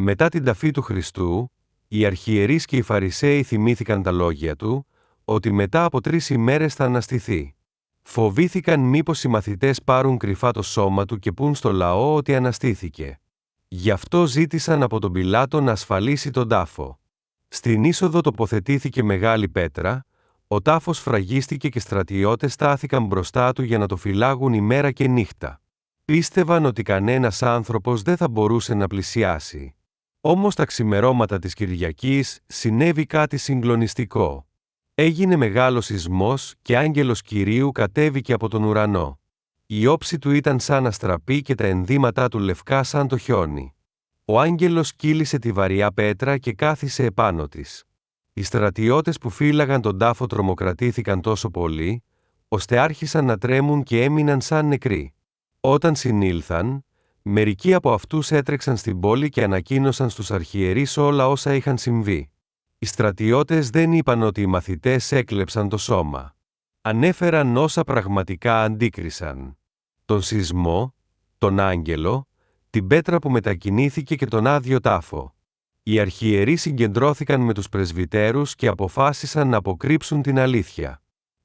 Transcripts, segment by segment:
Μετά την ταφή του Χριστού, οι αρχιερείς και οι Φαρισαίοι θυμήθηκαν τα λόγια του, ότι μετά από 3 ημέρες θα αναστηθεί. Φοβήθηκαν μήπως οι μαθητές πάρουν κρυφά το σώμα του και πουν στο λαό ότι αναστήθηκε. Γι' αυτό ζήτησαν από τον Πιλάτο να ασφαλίσει τον τάφο. Στην είσοδο τοποθετήθηκε μεγάλη πέτρα, ο τάφος φραγίστηκε και στρατιώτες στάθηκαν μπροστά του για να το φυλάγουν ημέρα και νύχτα. Πίστευαν ότι κανένας άνθρωπος δεν θα μπορούσε να πλησιάσει. Όμως τα ξημερώματα της Κυριακής συνέβη κάτι συγκλονιστικό. Έγινε μεγάλος σεισμός και άγγελος Κυρίου κατέβηκε από τον ουρανό. Η όψη του ήταν σαν αστραπή και τα ενδύματά του λευκά σαν το χιόνι. Ο άγγελος κύλησε τη βαριά πέτρα και κάθισε επάνω της. Οι στρατιώτες που φύλαγαν τον τάφο τρομοκρατήθηκαν τόσο πολύ, ώστε άρχισαν να τρέμουν και έμειναν σαν νεκροί. Όταν συνήλθαν, μερικοί από αυτούς έτρεξαν στην πόλη και ανακοίνωσαν στους αρχιερείς όλα όσα είχαν συμβεί. Οι στρατιώτες δεν είπαν ότι οι μαθητές έκλεψαν το σώμα. Ανέφεραν όσα πραγματικά αντίκρισαν. Τον σεισμό, τον άγγελο, την πέτρα που μετακινήθηκε και τον άδειο τάφο. Οι αρχιερείς συγκεντρώθηκαν με τους πρεσβυτέρους και αποφάσισαν να αποκρύψουν την αλήθεια.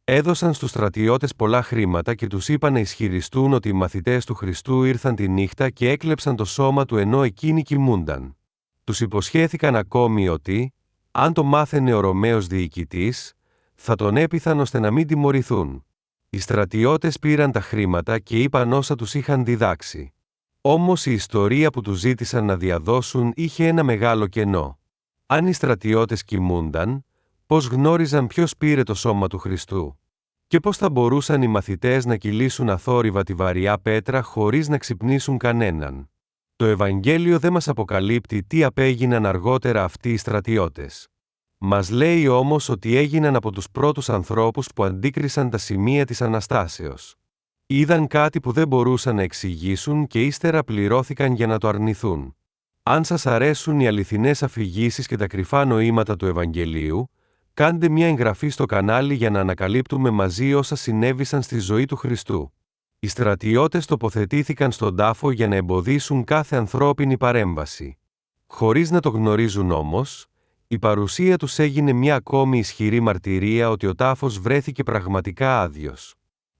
Έδωσαν στους στρατιώτες πολλά χρήματα και τους είπαν να ισχυριστούν ότι οι μαθητές του Χριστού ήρθαν τη νύχτα και έκλεψαν το σώμα του ενώ εκείνοι κοιμούνταν. Τους υποσχέθηκαν ακόμη ότι, αν το μάθαινε ο Ρωμαίος διοικητής, θα τον έπειθαν ώστε να μην τιμωρηθούν. Οι στρατιώτες πήραν τα χρήματα και είπαν όσα τους είχαν διδάξει. Όμως η ιστορία που τους ζήτησαν να διαδώσουν είχε ένα μεγάλο κενό. Αν οι στρατιώτες κοιμούνταν, πώς γνώριζαν ποιος πήρε το σώμα του Χριστού? Και πώς θα μπορούσαν οι μαθητές να κυλήσουν αθόρυβα τη βαριά πέτρα χωρίς να ξυπνήσουν κανέναν? Το Ευαγγέλιο δεν μας αποκαλύπτει τι απέγιναν αργότερα αυτοί οι στρατιώτες. Μας λέει όμως ότι έγιναν από τους πρώτους ανθρώπους που αντίκρισαν τα σημεία της Αναστάσεως. Είδαν κάτι που δεν μπορούσαν να εξηγήσουν και ύστερα πληρώθηκαν για να το αρνηθούν. Αν σας αρέσουν οι αληθινές αφηγήσεις και τα κρυφά νοήματα του Ευαγγελίου, κάντε μια εγγραφή στο κανάλι για να ανακαλύπτουμε μαζί όσα συνέβησαν στη ζωή του Χριστού. Οι στρατιώτες τοποθετήθηκαν στον τάφο για να εμποδίσουν κάθε ανθρώπινη παρέμβαση. Χωρίς να το γνωρίζουν όμως, η παρουσία τους έγινε μια ακόμη ισχυρή μαρτυρία ότι ο τάφος βρέθηκε πραγματικά άδειος.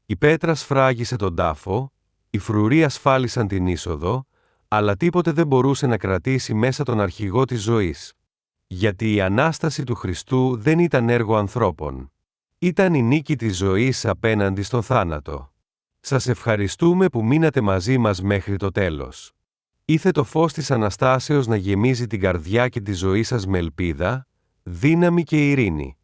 Η πέτρα σφράγισε τον τάφο, οι φρουροί ασφάλισαν την είσοδο, αλλά τίποτε δεν μπορούσε να κρατήσει μέσα τον αρχηγό της ζωής. Γιατί η Ανάσταση του Χριστού δεν ήταν έργο ανθρώπων. Ήταν η νίκη της ζωής απέναντι στον θάνατο. Σας ευχαριστούμε που μείνατε μαζί μας μέχρι το τέλος. Ήθε το φως της Αναστάσεως να γεμίζει την καρδιά και τη ζωή σας με ελπίδα, δύναμη και ειρήνη.